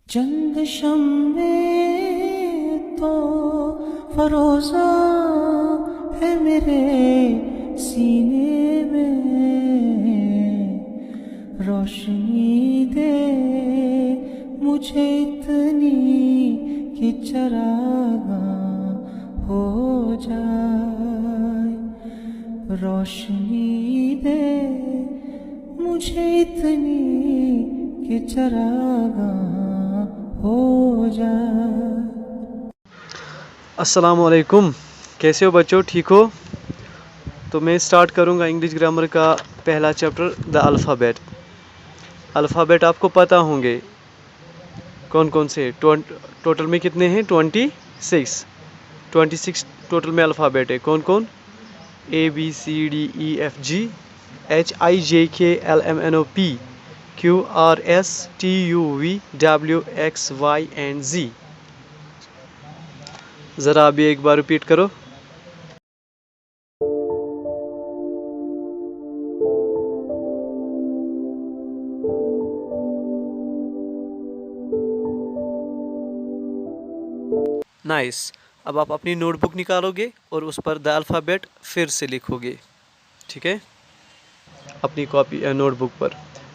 चंद शम्मे तो फरोजा है मेरे सीने में, रोशनी दे मुझे इतनी कि चरागा हो जाए, रोशनी दे मुझे इतनी कि चरागा हो जाए। अस्सलाम वालेकुम, कैसे हो बच्चों, ठीक हो? तो मैं स्टार्ट करूंगा इंग्लिश ग्रामर का पहला चैप्टर द अल्फ़ाबेट। अल्फ़ाबेट आपको पता होंगे कौन कौन से, टोटल में कितने हैं? 26 टोटल में अल्फ़ाबेट है। कौन कौन? ABCDEFG HIJKLMNOP QRSTUVWXYZ। ज़रा अभी एक बार रिपीट करो। नाइस। अब आप अपनी नोटबुक निकालोगे और उस पर द अल्फ़ाबेट फिर से लिखोगे, ठीक है, अपनी कॉपी नोटबुक पर।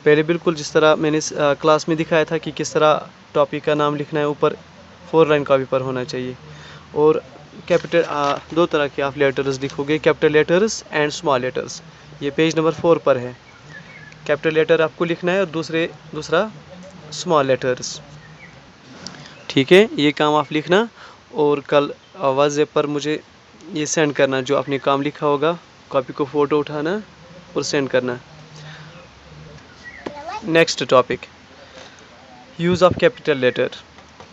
पहले बिल्कुल जिस तरह मैंने क्लास में दिखाया था कि किस तरह टॉपिक का नाम लिखना है, ऊपर 4 लाइन कॉपी पर होना चाहिए। और कैपिटल दो तरह के आप लेटर्स लिखोगे, capital letters and small letters. ये पेज नंबर 4 पर है। कैपिटल लेटर आपको लिखना है और दूसरा स्मॉल लेटर्स, ठीक है। ये काम आप लिखना और कल व्हाट्सएप पर मुझे ये सेंड करना, जो आपने काम लिखा होगा। कॉपी को फ़ोटो उठाना और सेंड करना। Next topic, use of capital letter.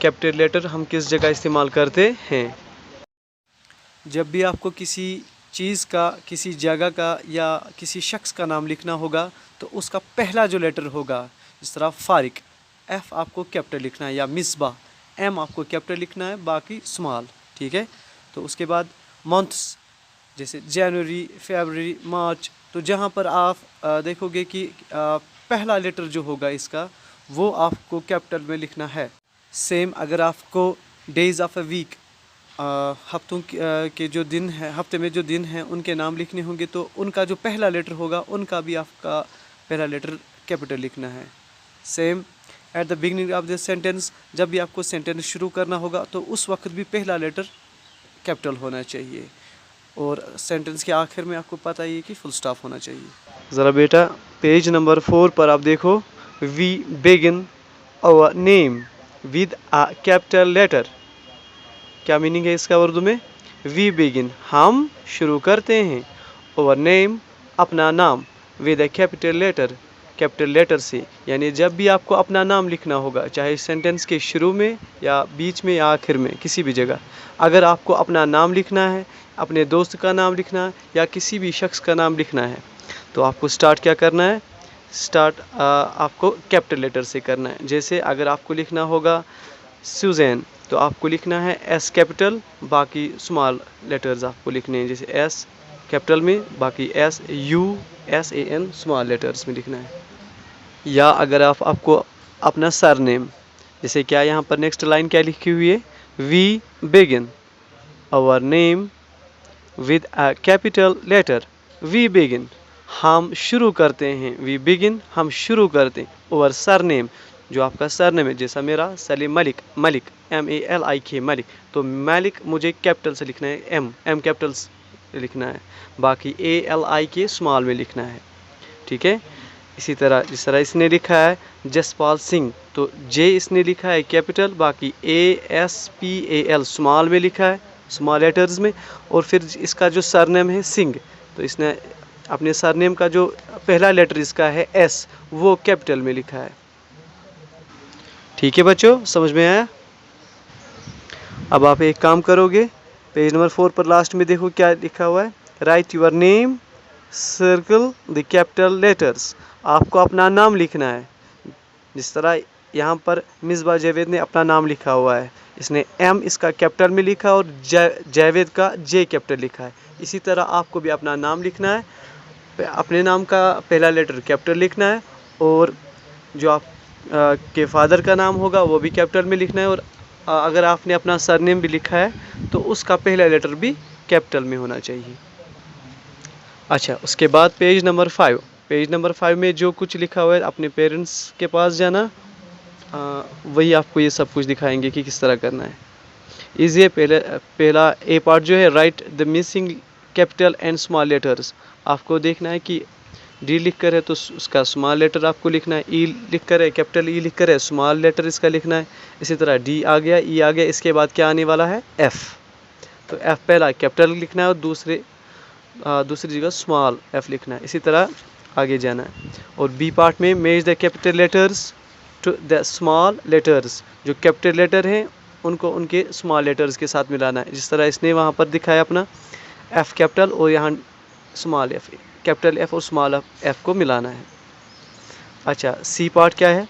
Capital letter हम किस जगह इस्तेमाल करते हैं? जब भी आपको किसी चीज़ का, किसी जगह का या किसी शख्स का नाम लिखना होगा तो उसका पहला जो लेटर होगा, जिस तरह फारिक, F आपको कैपिटल लिखना है, या मिसबा, M आपको कैपिटल लिखना है, बाकी स्मॉल, ठीक है। तो उसके बाद मंथ्स, जैसे जनवरी, फरवरी, मार्च, तो जहाँ पर आप देखोगे कि पहला लेटर जो होगा इसका, वो आपको कैपिटल में लिखना है। सेम अगर आपको डेज़ ऑफ अ वीक, हफ्तों के जो दिन हैं, हफ्ते में जो दिन हैं, उनके नाम लिखने होंगे तो उनका जो पहला लेटर होगा उनका भी आपका पहला लेटर कैपिटल लिखना है। Same at the beginning of this sentence, जब भी आपको सेंटेंस शुरू करना होगा तो उस वक्त भी पहला लेटर कैपिटल होना चाहिए। और सेंटेंस के आखिर में आपको पता ही है कि फुल स्टॉप होना चाहिए। ज़रा बेटा पेज नंबर 4 पर आप देखो, we begin our name with a capital letter. क्या मीनिंग है इसका उर्दू में? वी बिगिन, हम शुरू करते हैं, आवर नेम, अपना नाम, with a capital letter, capital letter से। यानी जब भी आपको अपना नाम लिखना होगा, चाहे सेंटेंस के शुरू में या बीच में या आखिर में, किसी भी जगह, अगर आपको अपना नाम लिखना है, अपने दोस्त का नाम लिखना है या किसी भी शख्स का नाम लिखना है, तो आपको स्टार्ट क्या करना है? स्टार्ट आपको कैपिटल लेटर से करना है। जैसे अगर आपको लिखना होगा सुजैन, तो आपको लिखना है S कैपिटल, बाकी स्मॉल लेटर्स आपको लिखने हैं, जैसे S कैपिटल में, बाकी SUSAN स्मॉल लेटर्स में लिखना है। या अगर आपको अपना सरनेम, जैसे क्या यहाँ पर नेक्स्ट लाइन क्या लिखी हुई है? We begin our name with a capital letter. We begin, हम शुरू करते हैं, वी बिगिन, हम शुरू करते हैं, ओवर सरनेम, जो आपका सरनेम है, जैसा मेरा सलीम मलिक, मलिक MALIK, मलिक, तो मलिक मुझे कैपिटल से लिखना है, M कैपिटल से लिखना है, बाकी ALIK स्मॉल में लिखना है, ठीक है। इसी तरह जिस तरह इसने लिखा है जसपाल सिंह, तो J इसने लिखा है कैपिटल, बाकी ASPAL स्मॉल में लिखा है, स्मॉल लेटर्स में। और फिर इसका जो सरनेम है सिंह, तो इसने अपने सरनेम का जो पहला लेटर इसका है S, वो कैपिटल में लिखा है, ठीक है बच्चों, समझ में आया? अब आप एक काम करोगे, पेज नंबर 4 पर लास्ट में देखो क्या लिखा हुआ है, right your name, circle the capital letters. आपको अपना नाम लिखना है, जिस तरह यहाँ पर मिसबा जावेद ने अपना नाम लिखा हुआ है, इसने M इसका कैपिटल में लिखा और जावेद का J कैपिटल लिखा है। इसी तरह आपको भी अपना नाम लिखना है, अपने नाम का पहला लेटर कैपिटल लिखना है, और जो आप के फादर का नाम होगा वो भी कैपिटल में लिखना है, और अगर आपने अपना सरनेम भी लिखा है तो उसका पहला लेटर भी कैपिटल में होना चाहिए। अच्छा, उसके बाद पेज नंबर 5। पेज नंबर 5 में जो कुछ लिखा हुआ है अपने पेरेंट्स के पास जाना, वही आपको ये सब कुछ दिखाएंगे कि किस तरह करना है। इज़ ये पहला ए पार्ट जो है, right the missing capital and small letters. आपको देखना है कि डी लिख कर है तो उसका स्मॉल लेटर आपको लिखना है, ई लिख कर है कैपिटल ई लिख कर है स्मॉल लेटर इसका लिखना है। इसी तरह डी आ गया, ई आ गया, इसके बाद क्या आने वाला है, एफ। तो एफ पहला कैपिटल लिखना है और दूसरी जगह स्मॉल एफ लिखना है। इसी तरह आगे जाना है। और बी पार्ट में match the capital letters to the small letters. जो कैपिटल लेटर हैं उनको उनके स्मॉल लेटर्स के साथ मिलाना है, जिस तरह इसने वहाँ पर दिखाया अपना एफ कैपिटल और यहाँ स्मॉल एफ, कैपिटल एफ और स्मॉल एफ को मिलाना है। अच्छा, सी पार्ट क्या है,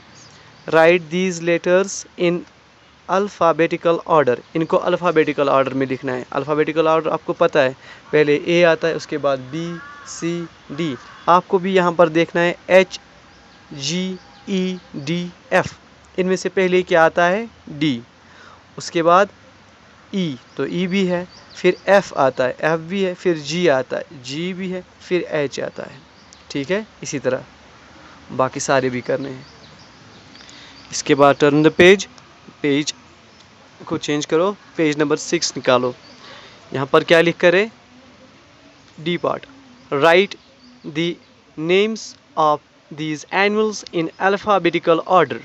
right these letters in alphabetical order. इनको अल्फ़ाबेटिकल ऑर्डर में लिखना है। अल्फ़ाबेटिकल ऑर्डर आपको पता है, पहले ए आता है, उसके बाद बी सी डी। आपको भी यहाँ पर देखना है H G E D F, इनमें से पहले क्या आता है, डी, उसके बाद ई, तो ई भी है, फिर एफ आता है, एफ भी है, फिर जी आता है, जी भी है, फिर एच आता है। ठीक है, इसी तरह बाकी सारे भी करने हैं। इसके बाद टर्न द पेज, पेज को चेंज करो, पेज नंबर 6 निकालो। यहाँ पर क्या लिख कर है, D part, right the names of these animals in alphabetical order.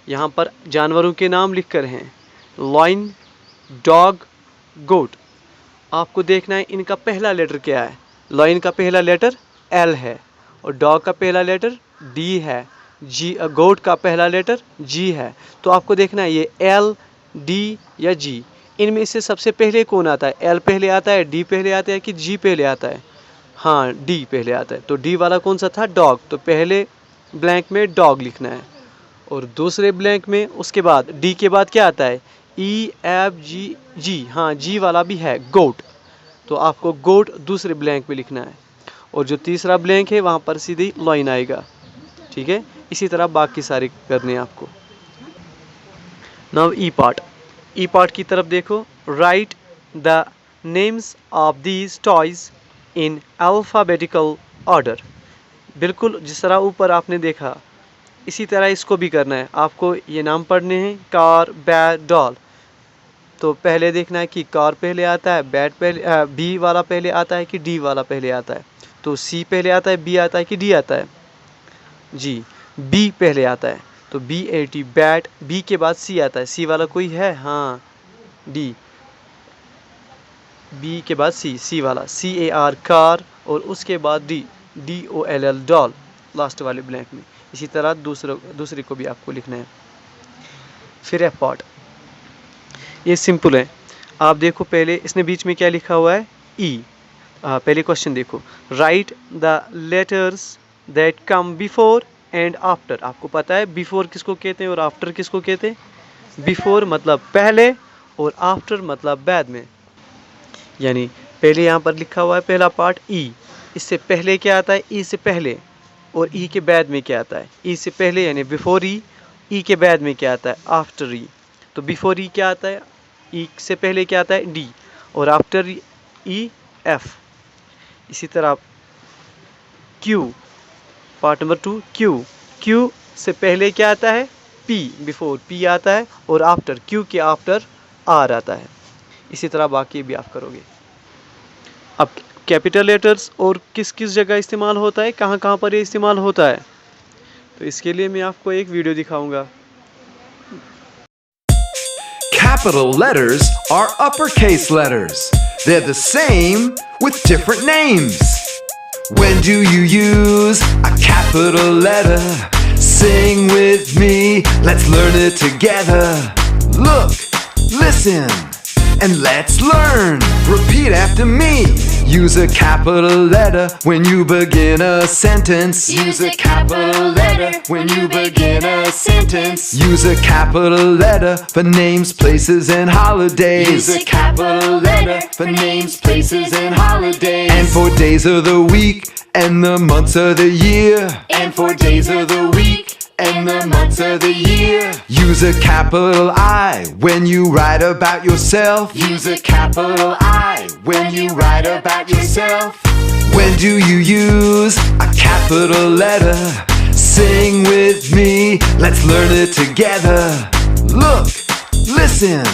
यहाँ पर जानवरों के नाम लिख कर हैं, लॉइन, डॉग, गोट। आपको देखना है इनका पहला लेटर क्या है। लॉइन का पहला लेटर एल है, और डॉग का पहला लेटर डी है, जी, गोट का पहला लेटर जी है। तो आपको देखना है ये एल, डी या जी, इनमें से सबसे पहले कौन आता है, एल पहले आता है, डी पहले आता है कि जी पहले आता है, हाँ डी पहले आता है। तो डी वाला कौन सा था, डॉग। तो पहले ब्लैंक में डॉग लिखना है, और दूसरे ब्लैंक में उसके बाद डी के बाद क्या आता है, ई एफ जी जी, हाँ जी वाला भी है, गोट। तो आपको गोट दूसरे ब्लैंक में लिखना है, और जो तीसरा ब्लैंक है वहाँ पर सीधी लाइन आएगा। ठीक है, इसी तरह बाकी सारे करने हैं आपको। नाउ ई पार्ट, ई पार्ट की तरफ देखो, right the names of these toys in alphabetical order. बिल्कुल जिस तरह ऊपर आपने देखा इसी तरह इसको भी करना है। आपको ये नाम पढ़ने हैं, कार, बैट, डॉल। तो पहले देखना है कि कार पहले आता है, बैट पहले, बी वाला पहले आता है कि डी वाला पहले आता है। तो सी पहले आता है, बी आता है कि डी आता है, जी बी पहले आता है। तो B A T, bat, B के बाद सी आता है, सी वाला कोई है, हाँ डी, बी के बाद सी, सी वाला, सी ए आर कार, और उसके बाद D, D O L L doll, last वाले ब्लैंक में। इसी तरह दूसरे को भी आपको लिखना है। फिर एफ पार्ट, ये सिंपल है। आप देखो पहले इसने बीच में क्या लिखा हुआ है, ई। पहले क्वेश्चन देखो, right the letters that come before and after. आपको पता है बिफोर किसको कहते हैं और आफ्टर किसको कहते हैं। बिफोर मतलब पहले और आफ्टर मतलब बाद में। यानी पहले यहाँ पर लिखा हुआ है पहला पार्ट ई, इससे पहले क्या आता है, ई से पहले, और ई के बाद में क्या आता है, ई से पहले यानी बिफोर ई के बाद में क्या आता है, आफ्टर ई। तो बिफोर ई क्या आता है, ई से पहले क्या आता है, डी, और आफ्टर ई एफ। इसी तरह Q, part number 2 Q, Q से पहले क्या आता है, पी, बिफोर पी आता है, और आफ्टर क्यू के आफ्टर आर आता है। इसी तरह बाकी भी आप करोगे। अब कैपिटल लेटर्स और किस किस जगह इस्तेमाल होता है, कहाँ कहाँ पर ये इस्तेमाल होता है, तो इसके लिए मैं आपको एक वीडियो दिखाऊंगा। Capital letters are uppercase letters. They're the same with different names. When do you use a capital letter? Sing with me, let's learn it together. Look, listen, and let's learn. Repeat after me. Use a capital letter when you begin a sentence. Use a capital letter when you begin a sentence. Use a capital letter for names, places, and holidays. Use a capital letter for names, places, and holidays. And for days of the week and the months of the year. And for days of the week and the months of the year. Use a capital I when you write about yourself. Use a capital I when you write about yourself. When do you use a capital letter? Sing with me, let's learn it together. Look, listen,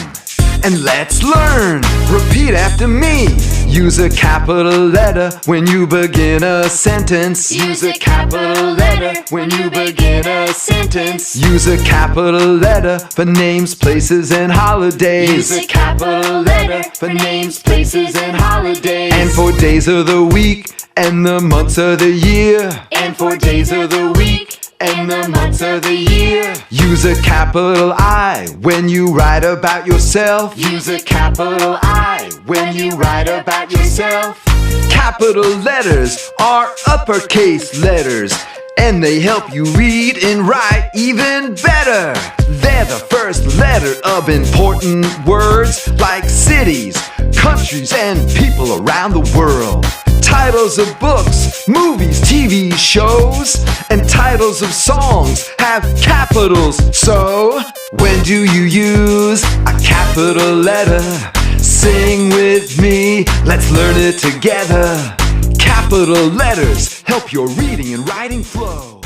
and let's learn. Repeat after me. Use a capital letter when you begin a sentence. Use a capital letter when you begin a sentence. Use a capital letter for names, places, and holidays. Use a capital letter for names, places, and holidays. And for days of the week and the months of the year. And for days of the week and the months of the year. Use a capital I when you write about yourself. Use a capital I when you write about yourself. Capital letters are uppercase letters, and they help you read and write even better. They're the first letter of important words like cities, countries, and people around the world. Titles of books, movies, TV shows, and titles of songs have capitals. So, when do you use a capital letter? Sing with me, let's learn it together. Capital letters help your reading and writing flow.